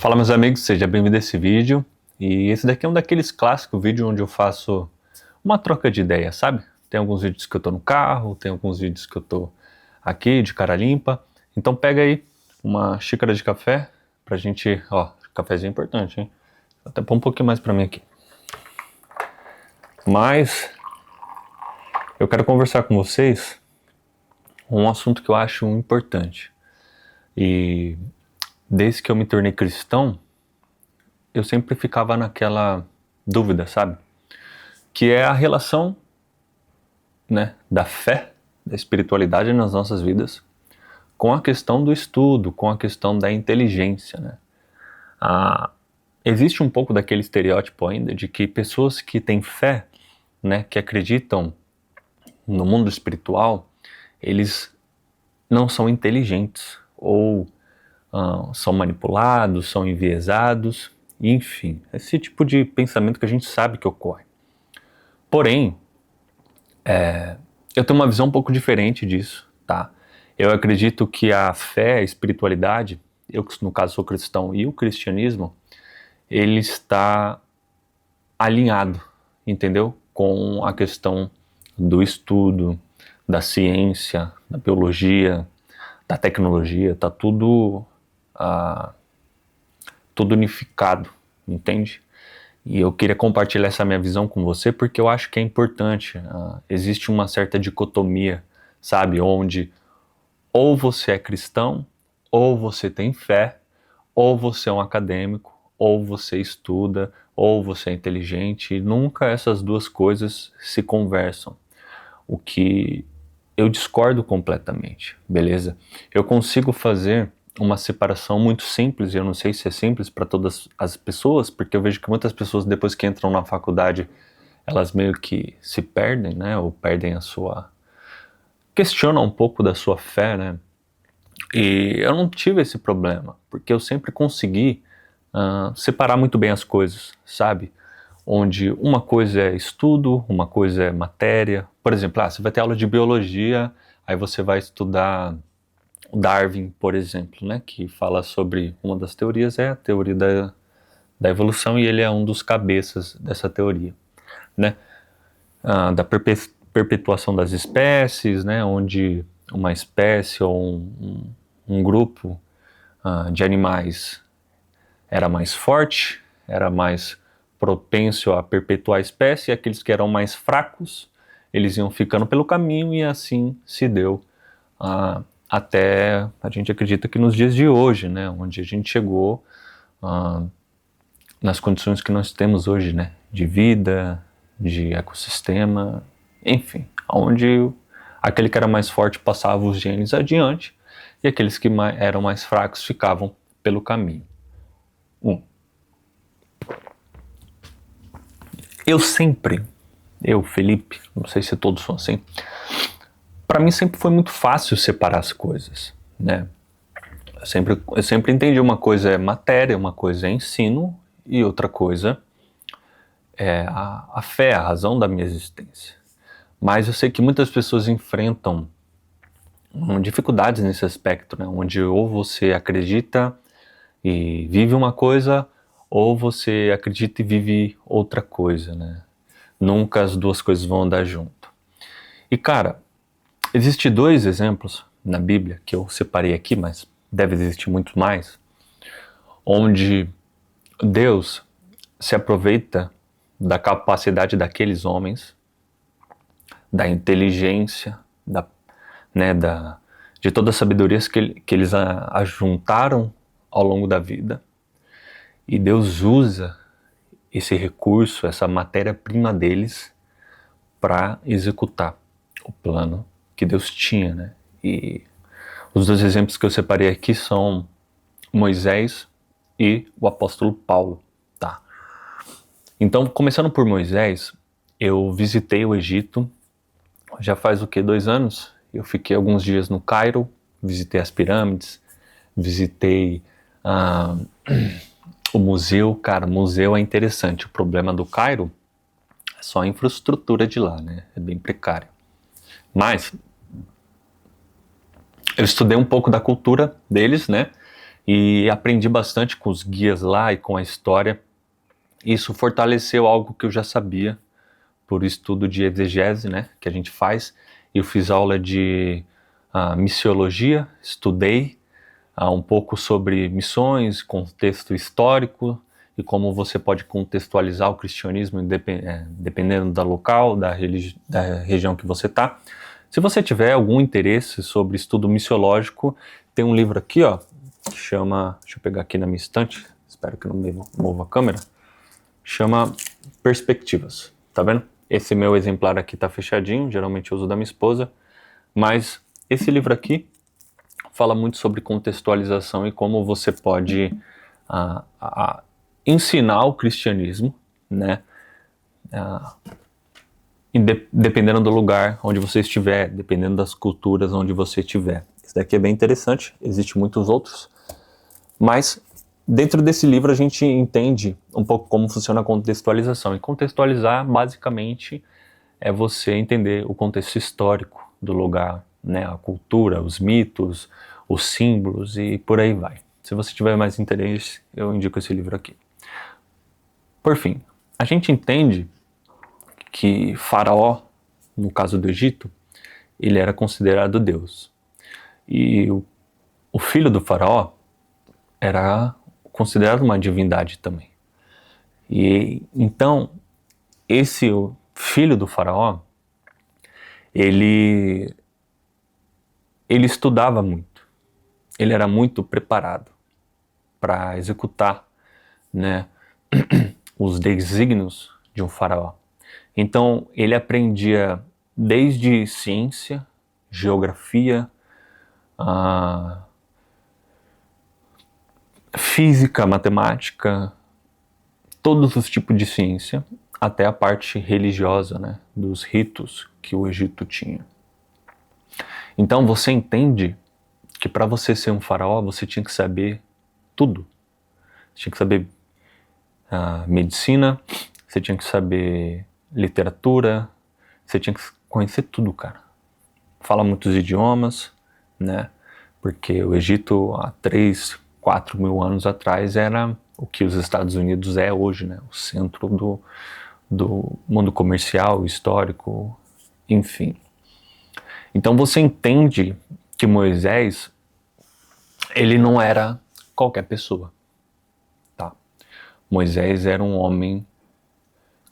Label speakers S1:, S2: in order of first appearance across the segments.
S1: Fala, meus amigos, seja bem-vindo a esse vídeo. E esse daqui é um daqueles clássicos vídeos onde eu faço uma troca de ideia, sabe? Tem alguns vídeos que eu tô no carro, tem alguns vídeos que eu tô aqui de cara limpa. Então pega aí uma xícara de café pra gente, ó, cafezinho é importante, hein? Vou até pôr um pouquinho mais pra mim aqui. Mas eu quero conversar com vocês um assunto que eu acho importante. E desde que eu me tornei cristão, eu sempre ficava naquela dúvida, sabe? Que é a relação, né, da fé, da espiritualidade nas nossas vidas, com a questão do estudo, com a questão da inteligência, né? Existe um pouco daquele estereótipo ainda de que pessoas que têm fé, né, que acreditam no mundo espiritual, eles não são inteligentes ou são manipulados, são enviesados, enfim, esse tipo de pensamento que a gente sabe que ocorre. Porém, eu tenho uma visão um pouco diferente disso, tá? Eu acredito que a fé, a espiritualidade, eu no caso sou cristão, e o cristianismo, ele está alinhado, entendeu? Com a questão do estudo, da ciência, da biologia, da tecnologia, tá tudo unificado, entende? E eu queria compartilhar essa minha visão com você porque eu acho que é importante. Existe uma certa dicotomia, sabe? Onde ou você é cristão, ou você tem fé, ou você é um acadêmico, ou você estuda, ou você é inteligente. E nunca essas duas coisas se conversam. O que eu discordo completamente, beleza? Eu consigo fazer uma separação muito simples, e eu não sei se é simples para todas as pessoas, porque eu vejo que muitas pessoas, depois que entram na faculdade, elas meio que se perdem, né? Ou perdem questionam um pouco da sua fé, né? E eu não tive esse problema, porque eu sempre consegui separar muito bem as coisas, sabe? Onde uma coisa é estudo, uma coisa é matéria. Por exemplo, você vai ter aula de biologia, aí você vai estudar o Darwin, por exemplo, né, que fala sobre uma das teorias, é a teoria da evolução, e ele é um dos cabeças dessa teoria, né, da perpetuação das espécies, né, onde uma espécie ou um grupo de animais era mais forte, era mais propenso a perpetuar a espécie, e aqueles que eram mais fracos, eles iam ficando pelo caminho, e assim se deu até, a gente acredita que nos dias de hoje, né, onde a gente chegou nas condições que nós temos hoje, né, de vida, de ecossistema, enfim, onde aquele que era mais forte passava os genes adiante, e aqueles que eram mais fracos ficavam pelo caminho. Eu, Felipe, não sei se todos são assim, para mim sempre foi muito fácil separar as coisas, né? Eu sempre entendi uma coisa é matéria, uma coisa é ensino, e outra coisa é a fé, a razão da minha existência. Mas eu sei que muitas pessoas enfrentam dificuldades nesse aspecto, né? Onde ou você acredita e vive uma coisa, ou você acredita e vive outra coisa, né? Nunca as duas coisas vão andar junto. E cara, existem dois exemplos na Bíblia que eu separei aqui, mas deve existir muito mais, onde Deus se aproveita da capacidade daqueles homens, da inteligência, de toda a sabedoria que eles ajuntaram ao longo da vida. E Deus usa esse recurso, essa matéria-prima deles, para executar o plano que Deus tinha, né? E os dois exemplos que eu separei aqui são Moisés e o apóstolo Paulo, tá? Então, começando por Moisés, eu visitei o Egito, já faz 2 anos, eu fiquei alguns dias no Cairo, visitei as pirâmides, visitei o museu. Cara, o museu é interessante, o problema do Cairo é só a infraestrutura de lá, né? É bem precário. Mas eu estudei um pouco da cultura deles, né? E aprendi bastante com os guias lá e com a história. Isso fortaleceu algo que eu já sabia por estudo de exegese, né, que a gente faz. Eu fiz aula de missiologia, estudei um pouco sobre missões, contexto histórico e como você pode contextualizar o cristianismo dependendo da local, da região que você está. Se você tiver algum interesse sobre estudo missiológico, tem um livro aqui, ó, que chama, deixa eu pegar aqui na minha estante, espero que não me mova a câmera, chama Perspectivas, tá vendo? Esse meu exemplar aqui tá fechadinho, geralmente eu uso da minha esposa, mas esse livro aqui fala muito sobre contextualização e como você pode ensinar o cristianismo, né? Dependendo do lugar onde você estiver, dependendo das culturas onde você estiver. Isso daqui é bem interessante, existem muitos outros, mas dentro desse livro a gente entende um pouco como funciona a contextualização. E contextualizar, basicamente, é você entender o contexto histórico do lugar, né? A cultura, os mitos, os símbolos e por aí vai. Se você tiver mais interesse, eu indico esse livro aqui. Por fim, a gente entende que Faraó, no caso do Egito, ele era considerado Deus. E o filho do Faraó era considerado uma divindade também. E então, esse filho do Faraó, ele estudava muito. Ele era muito preparado para executar, né, os desígnios de um faraó. Então, ele aprendia desde ciência, geografia, física, matemática, todos os tipos de ciência, até a parte religiosa, né, dos ritos que o Egito tinha. Então, você entende que para você ser um faraó, você tinha que saber tudo. Você tinha que saber medicina, você tinha que saber literatura, você tinha que conhecer tudo, cara. Fala muitos idiomas, né? Porque o Egito, há 3, 4 mil anos atrás, era o que os Estados Unidos é hoje, né? O centro do mundo comercial, histórico, enfim. Então você entende que Moisés, ele não era qualquer pessoa, tá? Moisés era um homem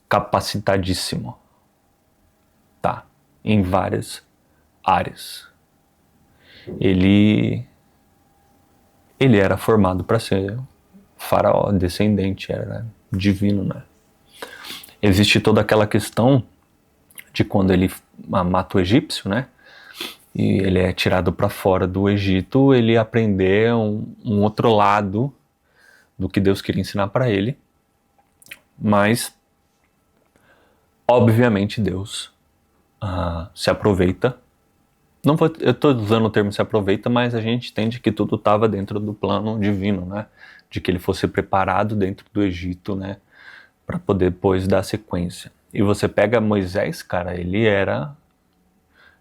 S1: capacitadíssimo, tá? Em várias áreas. Ele era formado para ser faraó, descendente, era divino, né? Existe toda aquela questão de quando ele mata o egípcio, né? E ele é tirado para fora do Egito, ele aprender um outro lado do que Deus queria ensinar para ele. Mas, obviamente, Deus se aproveita. Eu estou usando o termo se aproveita, mas a gente entende que tudo estava dentro do plano divino, né? De que ele fosse preparado dentro do Egito, né? Para poder depois dar sequência. E você pega Moisés, cara, ele era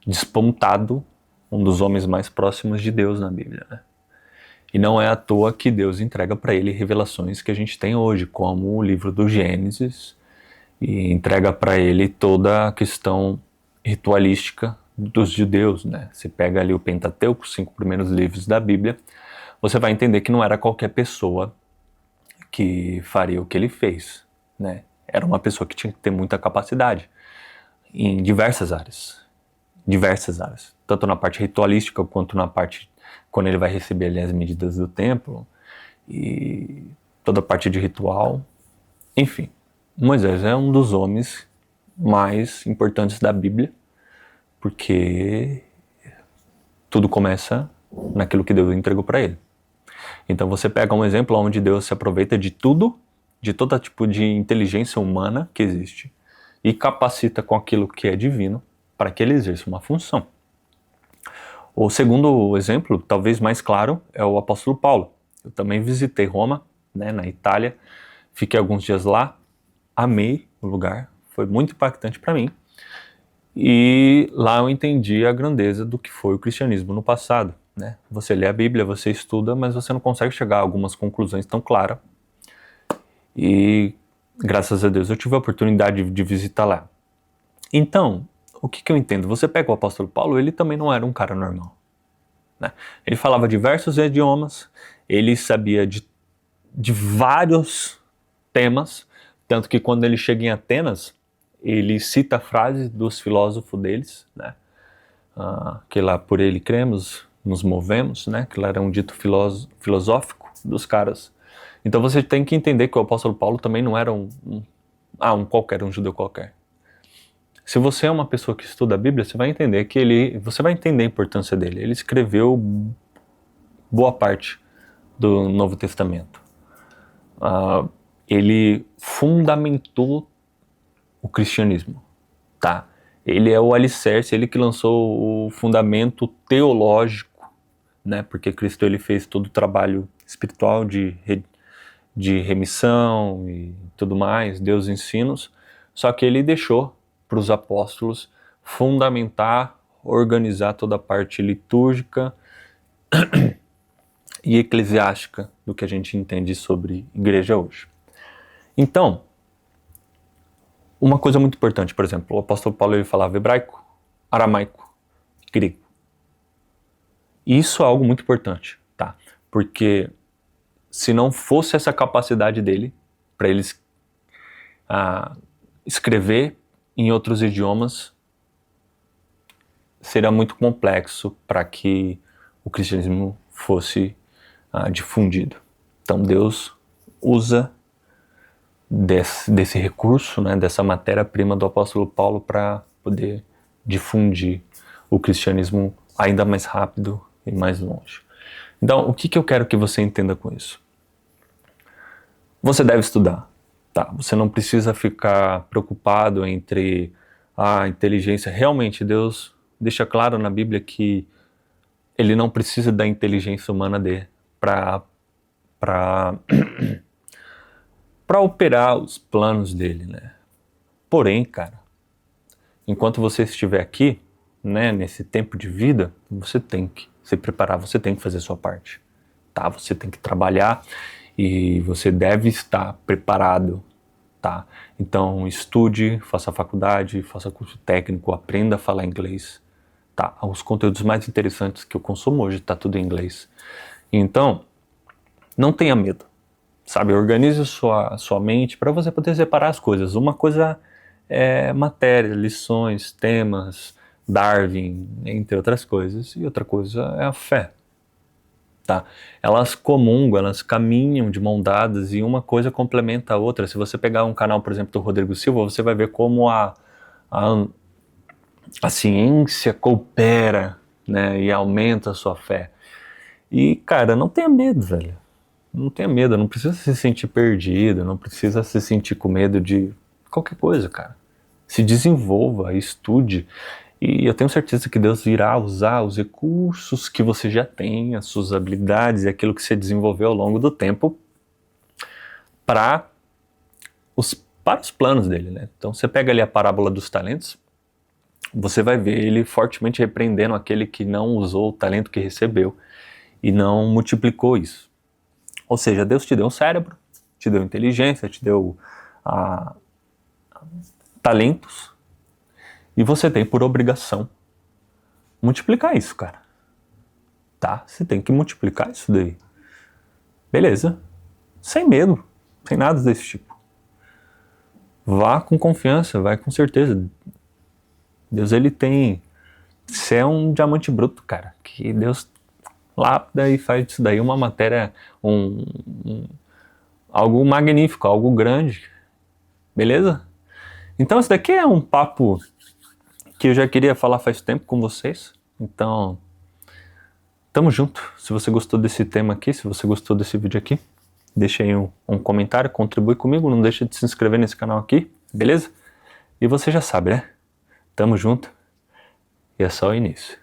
S1: despontado, um dos homens mais próximos de Deus na Bíblia, né? E não é à toa que Deus entrega para ele revelações que a gente tem hoje, como o livro do Gênesis, e entrega para ele toda a questão ritualística dos judeus, né? Você pega ali o Pentateuco, os 5 primeiros livros da Bíblia, você vai entender que não era qualquer pessoa que faria o que ele fez, né? Era uma pessoa que tinha que ter muita capacidade em diversas áreas, tanto na parte ritualística quanto na parte quando ele vai receber ali as medidas do templo e toda a parte de ritual. Enfim, Moisés é um dos homens mais importantes da Bíblia, porque tudo começa naquilo que Deus entregou para ele. Então você pega um exemplo onde Deus se aproveita de tudo, de todo tipo de inteligência humana que existe, e capacita com aquilo que é divino para que ele exerça uma função. O segundo exemplo, talvez mais claro, é o apóstolo Paulo. Eu também visitei Roma, né, na Itália, fiquei alguns dias lá, amei o lugar, foi muito impactante para mim. E lá eu entendi a grandeza do que foi o cristianismo no passado. né? Você lê a Bíblia, você estuda, mas você não consegue chegar a algumas conclusões tão claras. E graças a Deus eu tive a oportunidade de visitar lá. Então, o que eu entendo? Você pega o apóstolo Paulo, ele também não era um cara normal, né? Ele falava diversos idiomas, ele sabia de vários temas, tanto que quando ele chega em Atenas, ele cita a frase dos filósofos deles, né? Que lá por ele cremos, nos movemos, né? Que lá era um dito filosófico dos caras. Então você tem que entender que o apóstolo Paulo também não era um judeu qualquer. Se você é uma pessoa que estuda a Bíblia, você vai entender você vai entender a importância dele. Ele escreveu boa parte do Novo Testamento. Ele fundamentou o cristianismo, tá? Ele é o alicerce, ele que lançou o fundamento teológico, né? Porque Cristo ele fez todo o trabalho espiritual de remissão e tudo mais, deu os ensinos, só que ele deixou para os apóstolos fundamentar, organizar toda a parte litúrgica e eclesiástica do que a gente entende sobre igreja hoje. Então, uma coisa muito importante, por exemplo, o apóstolo Paulo ele falava hebraico, aramaico, grego. Isso é algo muito importante, tá? Porque se não fosse essa capacidade dele, para eles escrever em outros idiomas, seria muito complexo para que o cristianismo fosse difundido. Então Deus usa desse recurso, né, dessa matéria-prima do apóstolo Paulo para poder difundir o cristianismo ainda mais rápido e mais longe. Então, o que eu quero que você entenda com isso? Você deve estudar, tá? Você não precisa ficar preocupado entre a inteligência. Realmente, Deus deixa claro na Bíblia que ele não precisa da inteligência humana dele para operar os planos dele, né? Porém, cara, enquanto você estiver aqui, né, nesse tempo de vida, você tem que se preparar, você tem que fazer a sua parte, tá? Você tem que trabalhar e você deve estar preparado, tá? Então estude, faça faculdade, faça curso técnico, aprenda a falar inglês, tá? Os conteúdos mais interessantes que eu consumo hoje tá tudo em inglês. Então, não tenha medo, sabe? Organize sua mente para você poder separar as coisas. Uma coisa é matéria, lições, temas, Darwin, entre outras coisas, e outra coisa é a fé, tá? Elas comungam, elas caminham de mão dadas e uma coisa complementa a outra. Se você pegar um canal, por exemplo, do Rodrigo Silva, você vai ver como a ciência coopera, né, e aumenta a sua fé. E, cara, não tenha medo, velho. Não tenha medo, não precisa se sentir perdido, não precisa se sentir com medo de qualquer coisa, cara. Se desenvolva, estude. E eu tenho certeza que Deus irá usar os recursos que você já tem, as suas habilidades e aquilo que você desenvolveu ao longo do tempo para os planos dele, né? Então você pega ali a parábola dos talentos, você vai ver ele fortemente repreendendo aquele que não usou o talento que recebeu e não multiplicou isso. Ou seja, Deus te deu um cérebro, te deu inteligência, te deu talentos, e você tem por obrigação multiplicar isso, cara. Tá? Você tem que multiplicar isso daí. Beleza. Sem medo, sem nada desse tipo. Vá com confiança, vai com certeza. Deus, ele tem... Você é um diamante bruto, cara, que Deus lápida e faz disso daí uma matéria, algo magnífico, algo grande. Beleza? Então esse daqui é um papo que eu já queria falar faz tempo com vocês. Então, tamo junto. Se você gostou desse tema aqui, se você gostou desse vídeo aqui, deixa aí um comentário, contribui comigo, não deixa de se inscrever nesse canal aqui, beleza? E você já sabe, né? Tamo junto e é só o início.